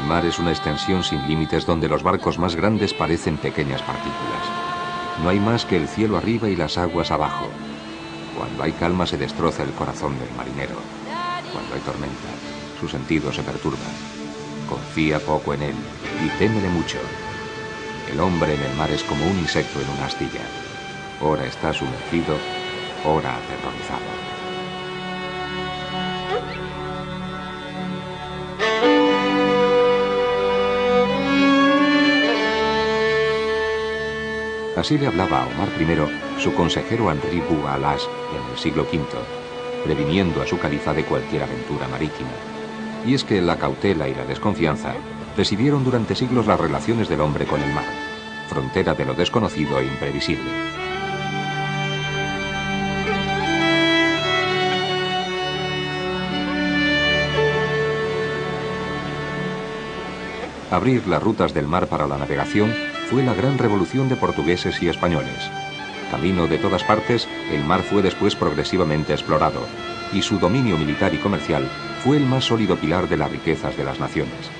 mar es una extensión sin límites donde los barcos más grandes parecen pequeñas partículas. No hay más que el cielo arriba y las aguas abajo. Cuando hay calma se destroza el corazón del marinero. Cuando hay tormenta, sus sentidos se perturban. Confía poco en él y témele mucho. El hombre en el mar es como un insecto en una astilla. Ora está sumergido, ora aterrorizado. Así le hablaba a Omar I su consejero Henri Boualage en el siglo V, previniendo a su califa de cualquier aventura marítima. Y es que la cautela y la desconfianza presidieron durante siglos las relaciones del hombre con el mar, frontera de lo desconocido e imprevisible. Abrir las rutas del mar para la navegación fue la gran revolución de portugueses y españoles. Camino de todas partes, el mar fue después progresivamente explorado, y su dominio militar y comercial fue el más sólido pilar de las riquezas de las naciones.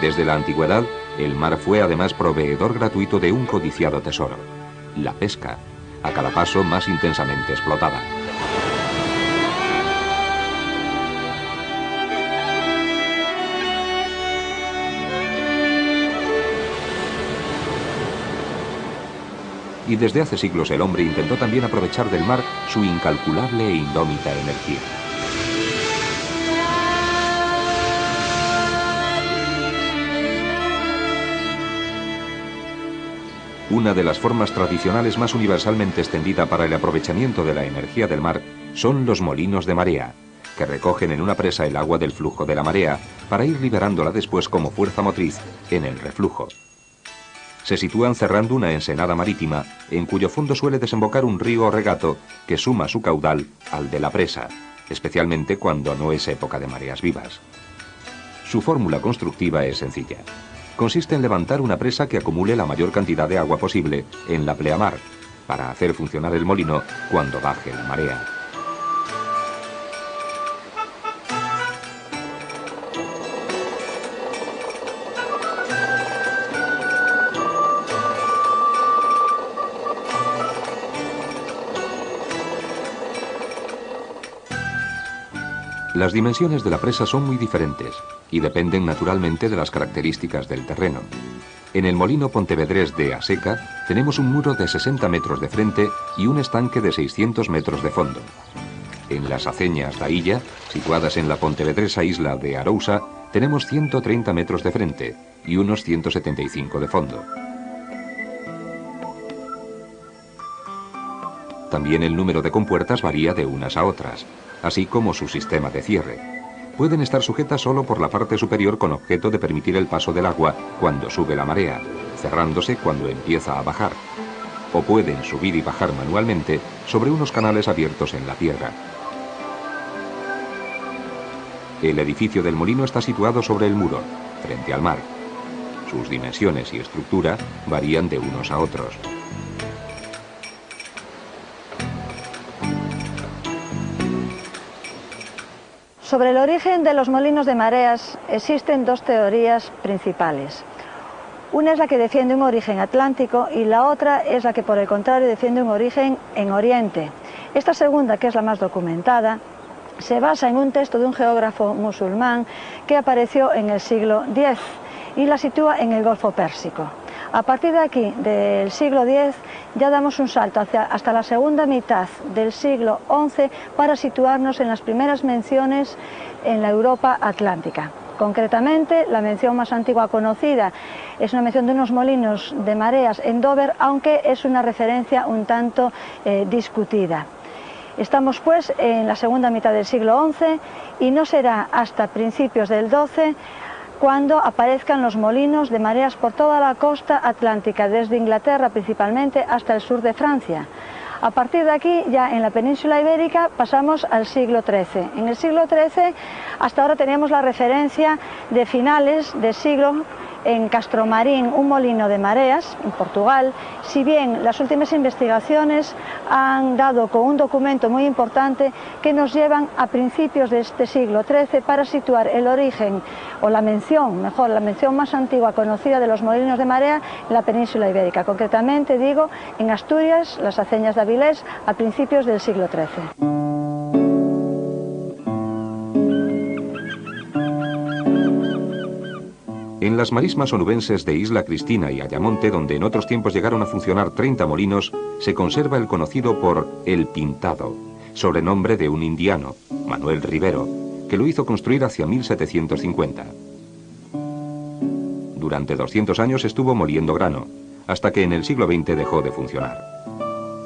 Desde la antigüedad, el mar fue además proveedor gratuito de un codiciado tesoro, la pesca, a cada paso más intensamente explotada. Y desde hace siglos el hombre intentó también aprovechar del mar su incalculable e indómita energía. Una de las formas tradicionales más universalmente extendida para el aprovechamiento de la energía del mar son los molinos de marea, que recogen en una presa el agua del flujo de la marea para ir liberándola después como fuerza motriz en el reflujo. Se sitúan cerrando una ensenada marítima en cuyo fondo suele desembocar un río o regato que suma su caudal al de la presa, especialmente cuando no es época de mareas vivas. Su fórmula constructiva es sencilla. Consiste en levantar una presa que acumule la mayor cantidad de agua posible en la pleamar, para hacer funcionar el molino cuando baje la marea. Las dimensiones de la presa son muy diferentes y dependen naturalmente de las características del terreno. En el molino pontevedrés de Aseca tenemos un muro de 60 metros de frente y un estanque de 600 metros de fondo. En las aceñas da Illa, situadas en la pontevedresa isla de Arousa, tenemos 130 metros de frente y unos 175 de fondo. También el número de compuertas varía de unas a otras, así como su sistema de cierre. Pueden estar sujetas solo por la parte superior con objeto de permitir el paso del agua cuando sube la marea, cerrándose cuando empieza a bajar. O pueden subir y bajar manualmente sobre unos canales abiertos en la tierra. El edificio del molino está situado sobre el muro, frente al mar. Sus dimensiones y estructura varían de unos a otros. Sobre el origen de los molinos de mareas existen dos teorías principales. Una es la que defiende un origen atlántico y la otra es la que, por el contrario, defiende un origen en Oriente. Esta segunda, que es la más documentada, se basa en un texto de un geógrafo musulmán que apareció en el siglo X y la sitúa en el Golfo Pérsico. A partir de aquí, del siglo X, ya damos un salto hasta la segunda mitad del siglo XI para situarnos en las primeras menciones en la Europa atlántica. Concretamente, la mención más antigua conocida es una mención de unos molinos de mareas en Dover, aunque es una referencia un tanto discutida. Estamos pues en la segunda mitad del siglo XI y no será hasta principios del XII cuando aparezcan los molinos de mareas por toda la costa atlántica, desde Inglaterra principalmente hasta el sur de Francia. A partir de aquí, ya en la península ibérica, pasamos al siglo XIII. En el siglo XIII, hasta ahora teníamos la referencia de finales de siglo en Castromarín, un molino de mareas, en Portugal, si bien las últimas investigaciones han dado con un documento muy importante que nos llevan a principios de este siglo XIII para situar el origen, o la mención, mejor, la mención más antigua conocida de los molinos de marea en la península ibérica, concretamente, digo, en Asturias, las Aceñas de Avilés, a principios del siglo XIII. En las marismas onubenses de Isla Cristina y Ayamonte, donde en otros tiempos llegaron a funcionar 30 molinos, se conserva el conocido por El Pintado, sobrenombre de un indiano, Manuel Rivero, que lo hizo construir hacia 1750. Durante 200 años estuvo moliendo grano, hasta que en el siglo XX dejó de funcionar.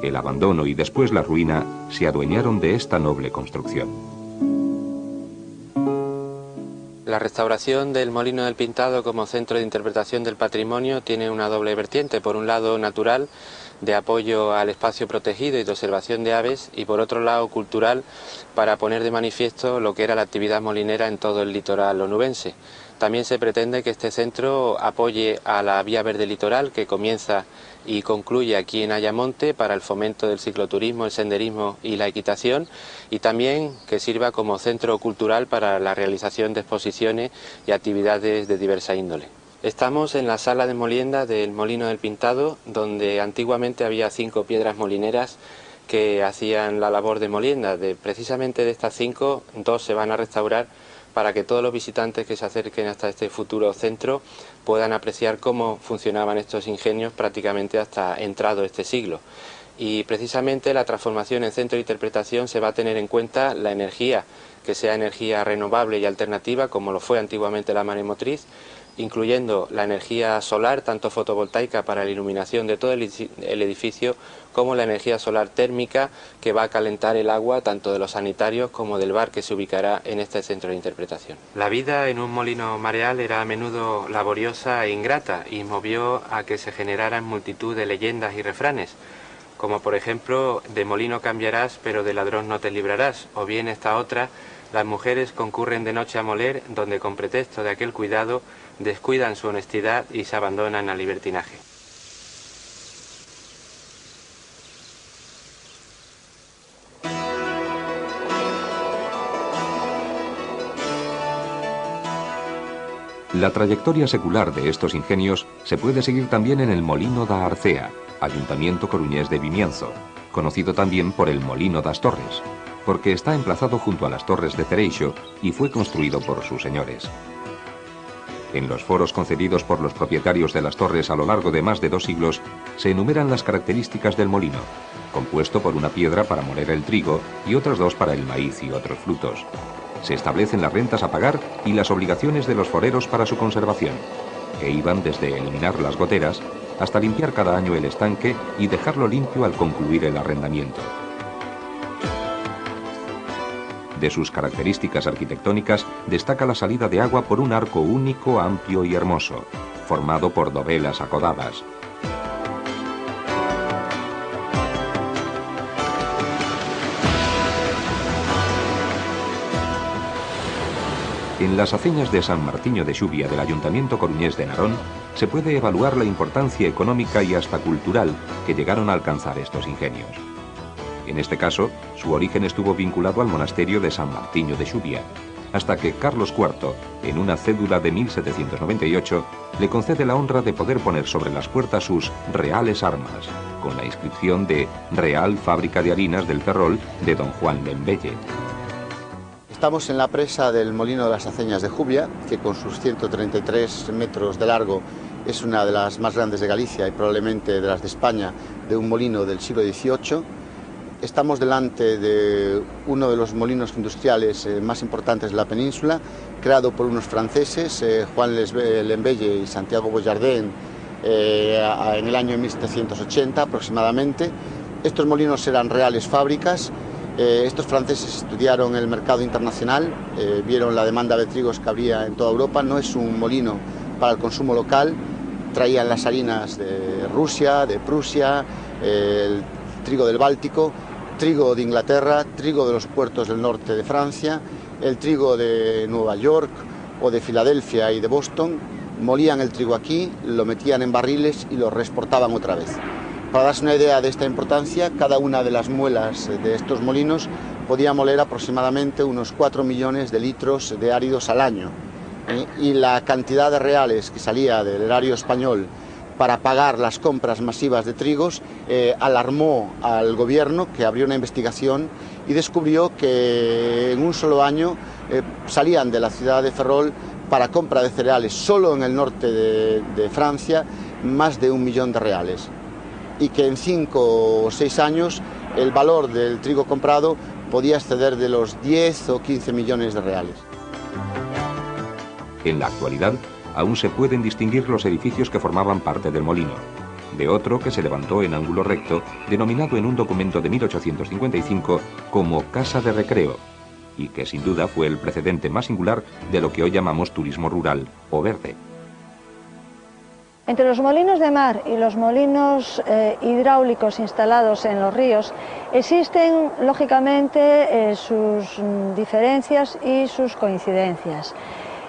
El abandono y después la ruina se adueñaron de esta noble construcción. La restauración del Molino del Pintado como centro de interpretación del patrimonio tiene una doble vertiente, por un lado natural, de apoyo al espacio protegido y de observación de aves, y por otro lado cultural, para poner de manifiesto lo que era la actividad molinera en todo el litoral onubense. También se pretende que este centro apoye a la Vía Verde Litoral, que comienza y concluye aquí en Ayamonte, para el fomento del cicloturismo, el senderismo y la equitación, y también que sirva como centro cultural para la realización de exposiciones y actividades de diversa índole. Estamos en la sala de molienda del Molino del Pintado, donde antiguamente había 5 piedras molineras que hacían la labor de molienda. Precisamente de estas 5, 2 se van a restaurar para que todos los visitantes que se acerquen hasta este futuro centro puedan apreciar cómo funcionaban estos ingenios prácticamente hasta entrado este siglo. Y precisamente la transformación en centro de interpretación se va a tener en cuenta la energía, que sea energía renovable y alternativa, como lo fue antiguamente la maremotriz, incluyendo la energía solar, tanto fotovoltaica para la iluminación de todo el edificio, como la energía solar térmica, que va a calentar el agua tanto de los sanitarios como del bar que se ubicará en este centro de interpretación. La vida en un molino mareal era a menudo laboriosa e ingrata, y movió a que se generaran multitud de leyendas y refranes, como por ejemplo, de molino cambiarás, pero de ladrón no te librarás, o bien esta otra: las mujeres concurren de noche a moler, donde con pretexto de aquel cuidado descuidan su honestidad y se abandonan al libertinaje. La trayectoria secular de estos ingenios se puede seguir también en el Molino da Arcea, ayuntamiento coruñés de Vimianzo, conocido también por el Molino das Torres, porque está emplazado junto a las Torres de Cereixo y fue construido por sus señores. En los foros concedidos por los propietarios de las torres a lo largo de más de 2 siglos, se enumeran las características del molino, compuesto por una piedra para moler el trigo y otras 2 para el maíz y otros frutos. Se establecen las rentas a pagar y las obligaciones de los foreros para su conservación, que iban desde eliminar las goteras hasta limpiar cada año el estanque y dejarlo limpio al concluir el arrendamiento. De sus características arquitectónicas destaca la salida de agua por un arco único, amplio y hermoso, formado por dovelas acodadas. En las aceñas de San Martiño de Xubia del Ayuntamiento coruñés de Narón se puede evaluar la importancia económica y hasta cultural que llegaron a alcanzar estos ingenios. En este caso, su origen estuvo vinculado al monasterio de San Martiño de Xubia, hasta que Carlos IV, en una cédula de 1798, le concede la honra de poder poner sobre las puertas sus reales armas, con la inscripción de Real Fábrica de Harinas del Ferrol de don Juan Lembelle. Estamos en la presa del Molino de las Aceñas de Xubia, que con sus 133 metros de largo es una de las más grandes de Galicia y probablemente de las de España, de un molino del siglo XVIII. Estamos delante de uno de los molinos industriales más importantes de la península, creado por unos franceses, Juan Lembelle y Santiago Boyardén, en el año 1780 aproximadamente. Estos molinos eran reales fábricas Estos franceses estudiaron el mercado internacional, vieron la demanda de trigos que había en toda Europa. No es un molino para el consumo local, traían las harinas de Rusia, de Prusia, el trigo del Báltico, trigo de Inglaterra, trigo de los puertos del norte de Francia, el trigo de Nueva York o de Filadelfia y de Boston. Molían el trigo aquí, lo metían en barriles y lo reexportaban otra vez. Para darse una idea de esta importancia, cada una de las muelas de estos molinos podía moler aproximadamente unos 4 millones de litros de áridos al año. Y la cantidad de reales que salía del erario español para pagar las compras masivas de trigos alarmó al gobierno, que abrió una investigación y descubrió que en un solo año salían de la ciudad de Ferrol para compra de cereales solo en el norte de Francia más de 1 millón de reales, y que en 5 o 6 años el valor del trigo comprado podía exceder de los 10 o 15 millones de reales. En la actualidad, aún se pueden distinguir los edificios que formaban parte del molino, de otro que se levantó en ángulo recto, denominado en un documento de 1855 como Casa de Recreo, y que sin duda fue el precedente más singular de lo que hoy llamamos turismo rural o verde. Entre los molinos de mar y los molinos hidráulicos instalados en los ríos existen, lógicamente, sus diferencias y sus coincidencias.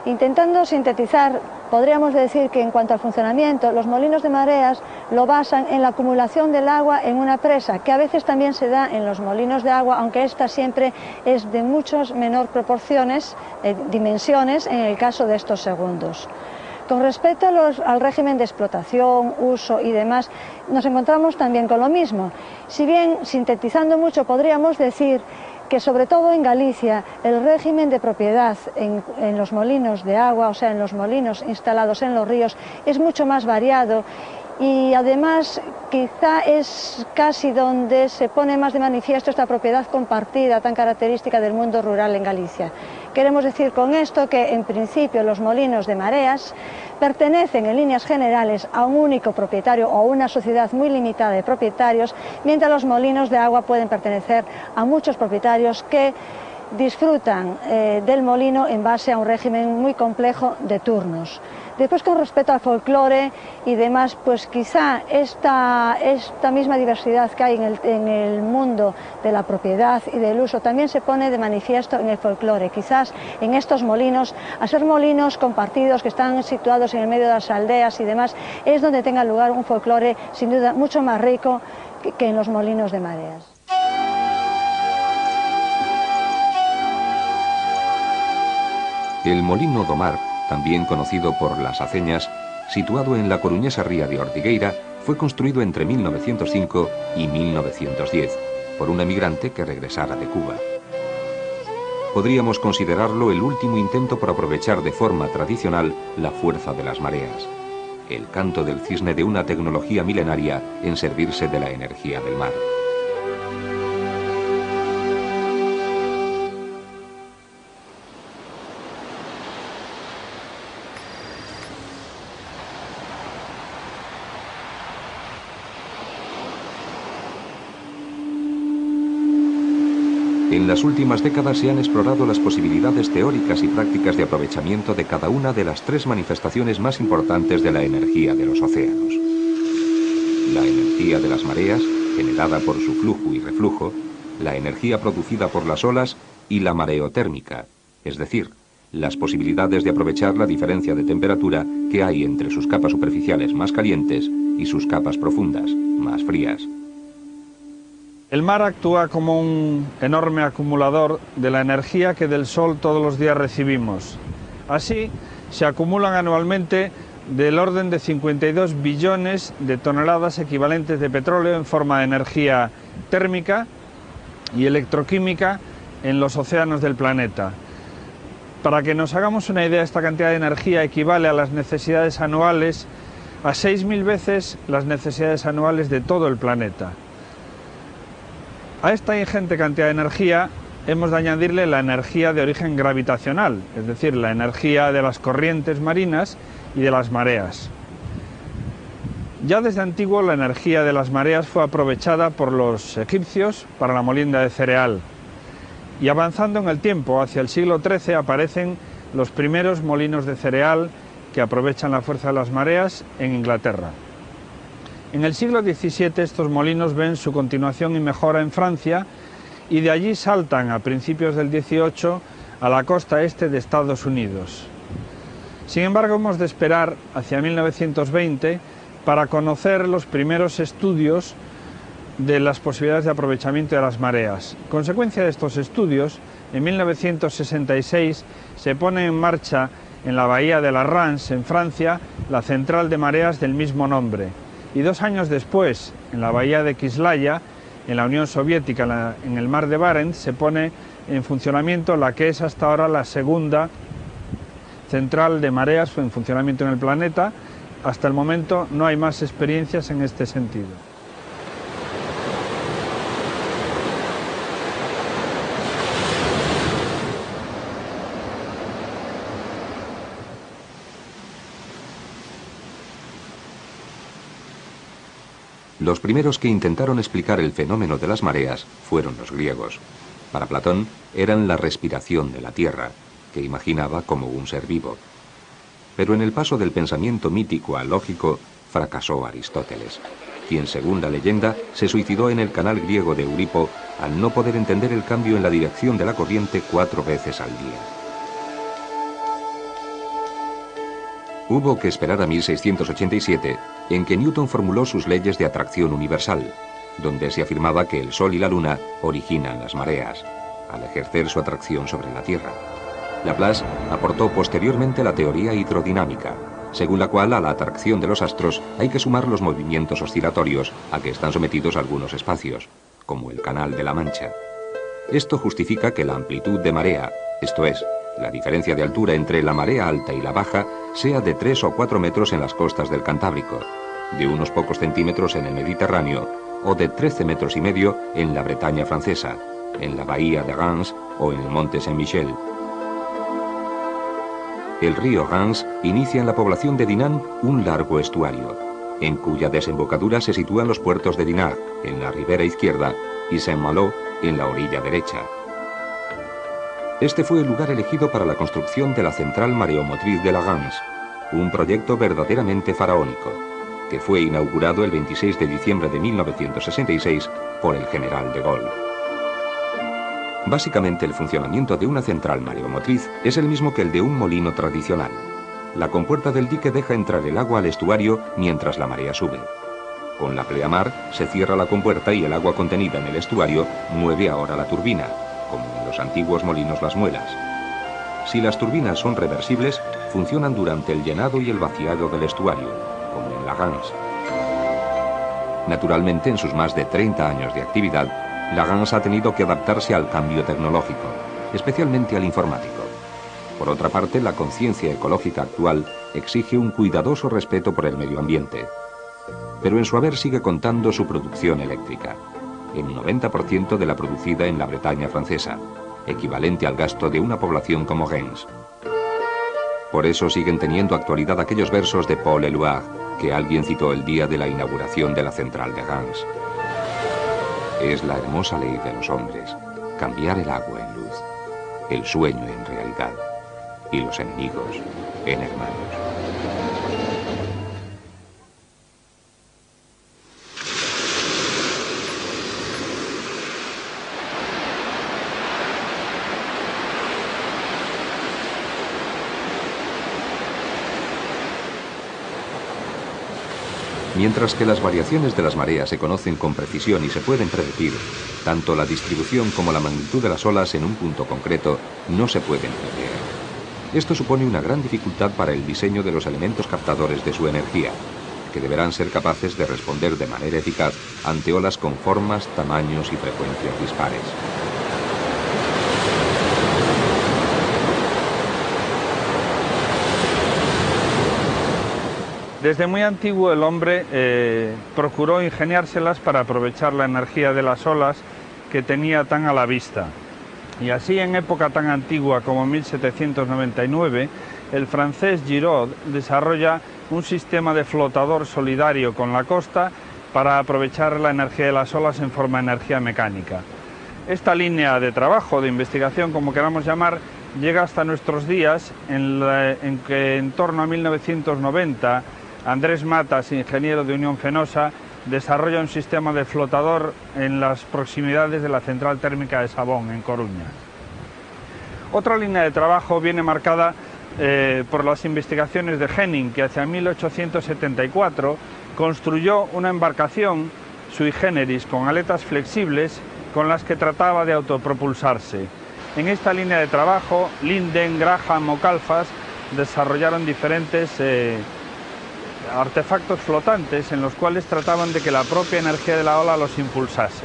Intentando sintetizar, podríamos decir que en cuanto al funcionamiento, los molinos de mareas lo basan en la acumulación del agua en una presa, que a veces también se da en los molinos de agua, aunque esta siempre es de muchas menor proporciones, dimensiones, en el caso de estos segundos. Con respecto al régimen de explotación, uso y demás, nos encontramos también con lo mismo. Si bien, sintetizando mucho, podríamos decir que sobre todo en Galicia el régimen de propiedad en los molinos de agua, o sea, en los molinos instalados en los ríos, es mucho más variado y además quizá es casi donde se pone más de manifiesto esta propiedad compartida tan característica del mundo rural en Galicia. Queremos decir con esto que en principio los molinos de mareas pertenecen en líneas generales a un único propietario o a una sociedad muy limitada de propietarios, mientras los molinos de agua pueden pertenecer a muchos propietarios que disfrutan del molino en base a un régimen muy complejo de turnos. Después, con respecto al folclore y demás, pues quizá esta misma diversidad que hay en el mundo de la propiedad y del uso también se pone de manifiesto en el folclore. Quizás en estos molinos, a ser molinos compartidos que están situados en el medio de las aldeas y demás, es donde tenga lugar un folclore sin duda mucho más rico que en los molinos de mareas. El molino do Mar, también conocido por Las Aceñas, situado en la coruñesa ría de Ortigueira, fue construido entre 1905 y 1910 por un emigrante que regresara de Cuba. Podríamos considerarlo el último intento por aprovechar de forma tradicional la fuerza de las mareas, el canto del cisne de una tecnología milenaria en servirse de la energía del mar. En las últimas décadas se han explorado las posibilidades teóricas y prácticas de aprovechamiento de cada una de las 3 manifestaciones más importantes de la energía de los océanos. La energía de las mareas, generada por su flujo y reflujo, la energía producida por las olas y la mareotérmica, es decir, las posibilidades de aprovechar la diferencia de temperatura que hay entre sus capas superficiales más calientes y sus capas profundas más frías. El mar actúa como un enorme acumulador de la energía que del sol todos los días recibimos. Así, se acumulan anualmente del orden de 52 billones de toneladas equivalentes de petróleo en forma de energía térmica y electroquímica en los océanos del planeta. Para que nos hagamos una idea, esta cantidad de energía equivale a las necesidades anuales, a 6.000 veces las necesidades anuales de todo el planeta. A esta ingente cantidad de energía hemos de añadirle la energía de origen gravitacional, es decir, la energía de las corrientes marinas y de las mareas. Ya desde antiguo la energía de las mareas fue aprovechada por los egipcios para la molienda de cereal. Y avanzando en el tiempo, hacia el siglo XIII aparecen los primeros molinos de cereal que aprovechan la fuerza de las mareas en Inglaterra. En el siglo XVII estos molinos ven su continuación y mejora en Francia y de allí saltan a principios del XVIII a la costa este de Estados Unidos. Sin embargo, hemos de esperar hacia 1920 para conocer los primeros estudios de las posibilidades de aprovechamiento de las mareas. Consecuencia de estos estudios, en 1966 se pone en marcha en la bahía de la Rance, en Francia, la central de mareas del mismo nombre. Y 2 años después, en la bahía de Kislaya, en la Unión Soviética, en el mar de Barents, se pone en funcionamiento la que es hasta ahora la segunda central de mareas en funcionamiento en el planeta. Hasta el momento no hay más experiencias en este sentido. Los primeros que intentaron explicar el fenómeno de las mareas fueron los griegos. Para Platón eran la respiración de la tierra, que imaginaba como un ser vivo. Pero en el paso del pensamiento mítico al lógico, fracasó Aristóteles, quien, según la leyenda, se suicidó en el canal griego de Euripo al no poder entender el cambio en la dirección de la corriente 4 veces al día. Hubo que esperar a 1687, en que Newton formuló sus leyes de atracción universal, donde se afirmaba que el Sol y la Luna originan las mareas, al ejercer su atracción sobre la Tierra. Laplace aportó posteriormente la teoría hidrodinámica, según la cual a la atracción de los astros hay que sumar los movimientos oscilatorios a que están sometidos algunos espacios, como el Canal de la Mancha. Esto justifica que la amplitud de marea, esto es, la diferencia de altura entre la marea alta y la baja, sea de 3 o 4 metros en las costas del Cantábrico, de unos pocos centímetros en el Mediterráneo o de 13,5 metros en la Bretaña francesa, en la bahía de Reims o en el monte Saint-Michel. El río Reims inicia en la población de Dinant un largo estuario, en cuya desembocadura se sitúan los puertos de Dinard, en la ribera izquierda, y Saint-Malo, en la orilla derecha. Este fue el lugar elegido para la construcción de la central mareomotriz de la Reims, un proyecto verdaderamente faraónico, que fue inaugurado el 26 de diciembre de 1966 por el general de Gaulle. Básicamente, el funcionamiento de una central mareomotriz es el mismo que el de un molino tradicional. La compuerta del dique deja entrar el agua al estuario mientras la marea sube. Con la pleamar se cierra la compuerta y el agua contenida en el estuario mueve ahora la turbina, como en los antiguos molinos Las Muelas. Si las turbinas son reversibles, funcionan durante el llenado y el vaciado del estuario, como en la Reims. Naturalmente, en sus más de 30 años de actividad, la Reims ha tenido que adaptarse al cambio tecnológico, especialmente al informático. Por otra parte, la conciencia ecológica actual exige un cuidadoso respeto por el medio ambiente. Pero en su haber sigue contando su producción eléctrica, en 90% de la producida en la Bretaña francesa, equivalente al gasto de una población como Reims. Por eso siguen teniendo actualidad aquellos versos de Paul Éluard que alguien citó el día de la inauguración de la central de Reims. Es la hermosa ley de los hombres, cambiar el agua en luz, el sueño en realidad, y los enemigos en hermanos. Mientras que las variaciones de las mareas se conocen con precisión y se pueden predecir, tanto la distribución como la magnitud de las olas en un punto concreto no se pueden prever. Esto supone una gran dificultad para el diseño de los elementos captadores de su energía, que deberán ser capaces de responder de manera eficaz ante olas con formas, tamaños y frecuencias dispares. Desde muy antiguo el hombre procuró ingeniárselas para aprovechar la energía de las olas que tenía tan a la vista. Y así, en época tan antigua como 1799, el francés Giraud desarrolla un sistema de flotador solidario con la costa para aprovechar la energía de las olas en forma de energía mecánica. Esta línea de trabajo, de investigación, como queramos llamar, llega hasta nuestros días en que en torno a 1990 Andrés Matas, ingeniero de Unión Fenosa, desarrolla un sistema de flotador en las proximidades de la central térmica de Sabón, en Coruña. Otra línea de trabajo viene marcada por las investigaciones de Henning, que hacia 1874 construyó una embarcación sui generis con aletas flexibles con las que trataba de autopropulsarse. En esta línea de trabajo, Linden, Graham o Calfas desarrollaron diferentes artefactos flotantes en los cuales trataban de que la propia energía de la ola los impulsase.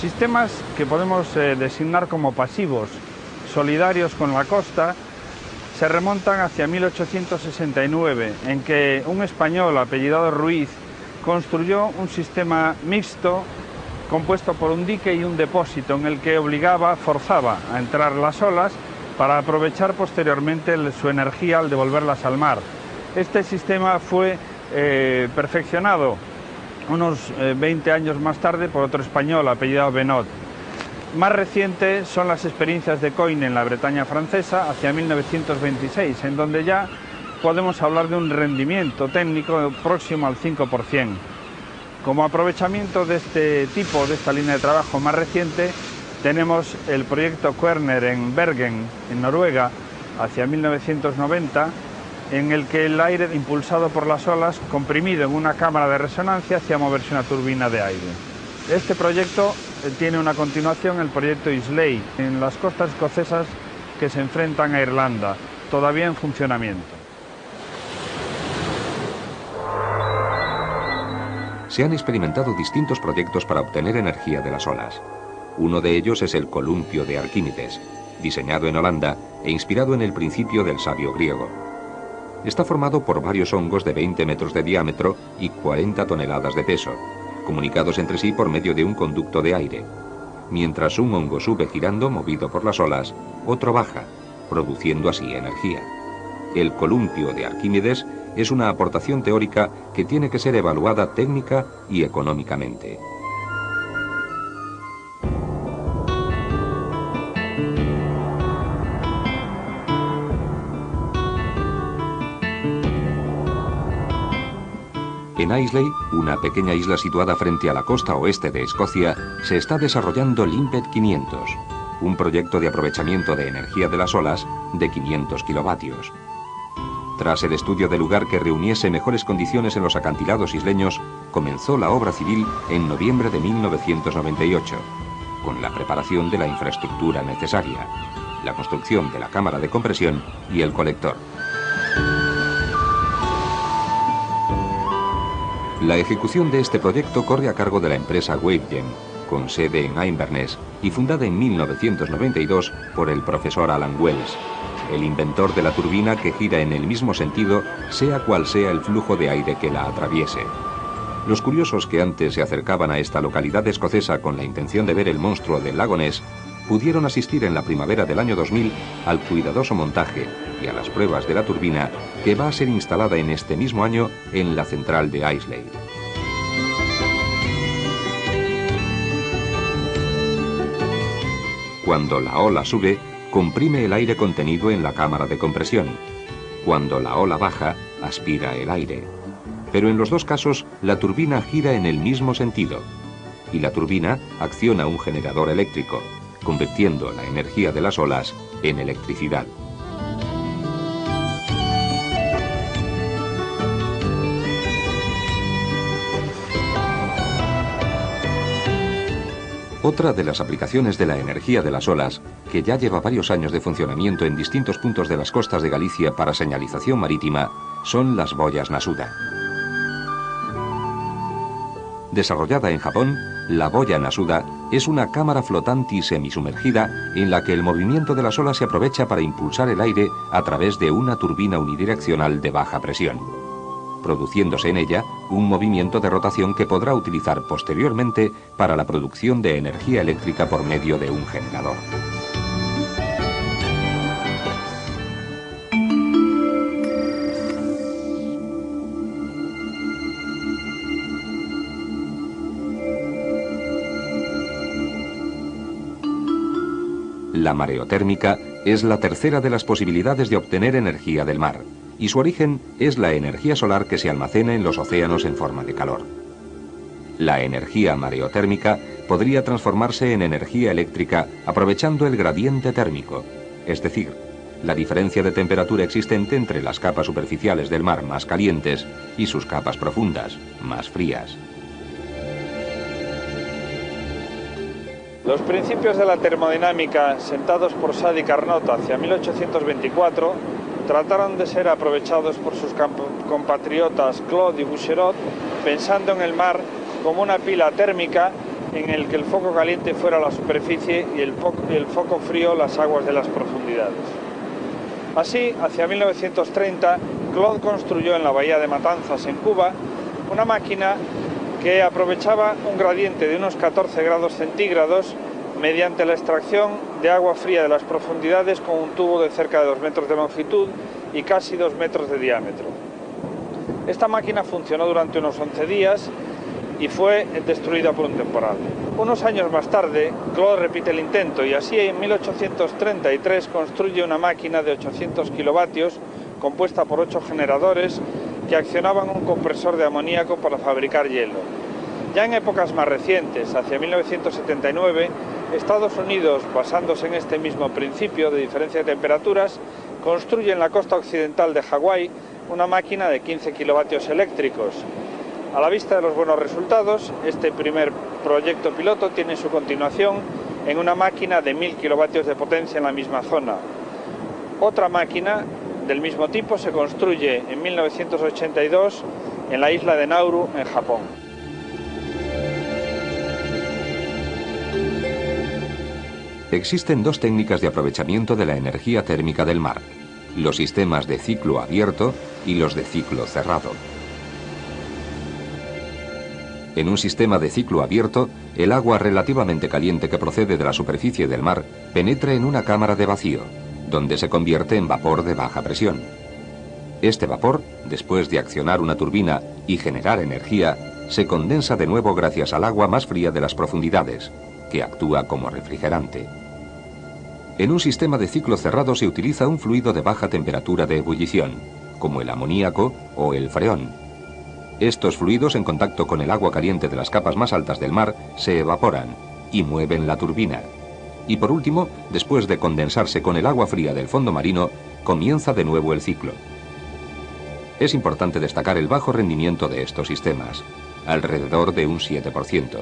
Sistemas que podemos designar como pasivos, solidarios con la costa, se remontan hacia 1869, en que un español apellidado Ruiz construyó un sistema mixto compuesto por un dique y un depósito en el que forzaba a entrar las olas para aprovechar posteriormente su energía al devolverlas al mar. Este sistema fue perfeccionado unos 20 años más tarde por otro español apellidado Benot. Más reciente son las experiencias de Coyne en la Bretaña francesa hacia 1926, en donde ya podemos hablar de un rendimiento técnico próximo al 5%. Como aprovechamiento de este tipo, de esta línea de trabajo más reciente, tenemos el proyecto Kværner en Bergen, en Noruega, hacia 1990, en el que el aire impulsado por las olas, comprimido en una cámara de resonancia, hacía moverse una turbina de aire. Este proyecto tiene una continuación, el proyecto Islay, en las costas escocesas que se enfrentan a Irlanda, todavía en funcionamiento. Se han experimentado distintos proyectos para obtener energía de las olas. Uno de ellos es el columpio de Arquímedes, diseñado en Holanda e inspirado en el principio del sabio griego. Está formado por varios hongos de 20 metros de diámetro y 40 toneladas de peso, comunicados entre sí por medio de un conducto de aire. Mientras un hongo sube girando, movido por las olas, otro baja, produciendo así energía. El columpio de Arquímedes es una aportación teórica que tiene que ser evaluada técnica y económicamente. En Islay, una pequeña isla situada frente a la costa oeste de Escocia, se está desarrollando Limpet 500, un proyecto de aprovechamiento de energía de las olas de 500 kilovatios. Tras el estudio del lugar que reuniese mejores condiciones en los acantilados isleños, comenzó la obra civil en noviembre de 1998, con la preparación de la infraestructura necesaria, la construcción de la cámara de compresión y el colector. La ejecución de este proyecto corre a cargo de la empresa Wavegen, con sede en Inverness y fundada en 1992 por el profesor Alan Wells, el inventor de la turbina que gira en el mismo sentido, sea cual sea el flujo de aire que la atraviese. Los curiosos que antes se acercaban a esta localidad escocesa con la intención de ver el monstruo del lago Ness, pudieron asistir en la primavera del año 2000 al cuidadoso montaje y a las pruebas de la turbina que va a ser instalada en este mismo año en la central de Islay. Cuando la ola sube, comprime el aire contenido en la cámara de compresión. Cuando la ola baja, aspira el aire. Pero en los dos casos, la turbina gira en el mismo sentido. Y la turbina acciona un generador eléctrico, convirtiendo la energía de las olas en electricidad. Otra de las aplicaciones de la energía de las olas, que ya lleva varios años de funcionamiento en distintos puntos de las costas de Galicia para señalización marítima, son las boyas Nasuda. Desarrollada en Japón, la boya Nasuda es una cámara flotante y semisumergida en la que el movimiento de las olas se aprovecha para impulsar el aire a través de una turbina unidireccional de baja presión, produciéndose en ella un movimiento de rotación que podrá utilizar posteriormente para la producción de energía eléctrica por medio de un generador. La mareotérmica es la tercera de las posibilidades de obtener energía del mar, y su origen es la energía solar que se almacena en los océanos en forma de calor. La energía mareotérmica podría transformarse en energía eléctrica aprovechando el gradiente térmico, es decir, la diferencia de temperatura existente entre las capas superficiales del mar más calientes y sus capas profundas, más frías. Los principios de la termodinámica, sentados por Sadi Carnot hacia 1824, trataron de ser aprovechados por sus compatriotas Claude y Bouguereau, pensando en el mar como una pila térmica en el que el foco caliente fuera la superficie y el foco frío las aguas de las profundidades. Así, hacia 1930, Claude construyó en la bahía de Matanzas, en Cuba, una máquina que aprovechaba un gradiente de unos 14 grados centígrados mediante la extracción de agua fría de las profundidades con un tubo de cerca de 2 metros de longitud y casi 2 metros de diámetro. Esta máquina funcionó durante unos 11 días y fue destruida por un temporal. Unos años más tarde, Claude repite el intento y así en 1833 construye una máquina de 800 kilovatios compuesta por 8 generadores que accionaban un compresor de amoníaco para fabricar hielo. Ya en épocas más recientes, hacia 1979, Estados Unidos, basándose en este mismo principio de diferencia de temperaturas, construye en la costa occidental de Hawái una máquina de 15 kilovatios eléctricos. A la vista de los buenos resultados, este primer proyecto piloto tiene su continuación en una máquina de 1000 kilovatios de potencia en la misma zona. Otra máquina del mismo tipo se construye en 1982 en la isla de Nauru, en Japón. Existen dos técnicas de aprovechamiento de la energía térmica del mar: los sistemas de ciclo abierto y los de ciclo cerrado. En un sistema de ciclo abierto, el agua relativamente caliente que procede de la superficie del mar penetra en una cámara de vacío, donde se convierte en vapor de baja presión. Este vapor, después de accionar una turbina y generar energía, se condensa de nuevo gracias al agua más fría de las profundidades, que actúa como refrigerante. En un sistema de ciclo cerrado se utiliza un fluido de baja temperatura de ebullición, como el amoníaco o el freón. Estos fluidos, en contacto con el agua caliente de las capas más altas del mar, se evaporan y mueven la turbina. Y por último, después de condensarse con el agua fría del fondo marino, comienza de nuevo el ciclo. Es importante destacar el bajo rendimiento de estos sistemas, alrededor de un 7%,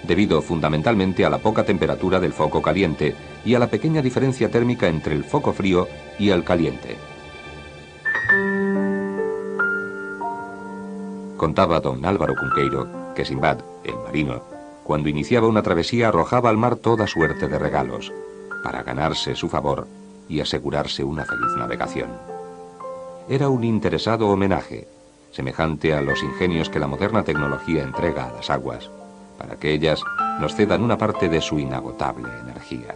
debido fundamentalmente a la poca temperatura del foco caliente y a la pequeña diferencia térmica entre el foco frío y el caliente. Contaba don Álvaro Cunqueiro que Sinbad, el marino, cuando iniciaba una travesía arrojaba al mar toda suerte de regalos, para ganarse su favor y asegurarse una feliz navegación. Era un interesado homenaje, semejante a los ingenios que la moderna tecnología entrega a las aguas, para que ellas nos cedan una parte de su inagotable energía.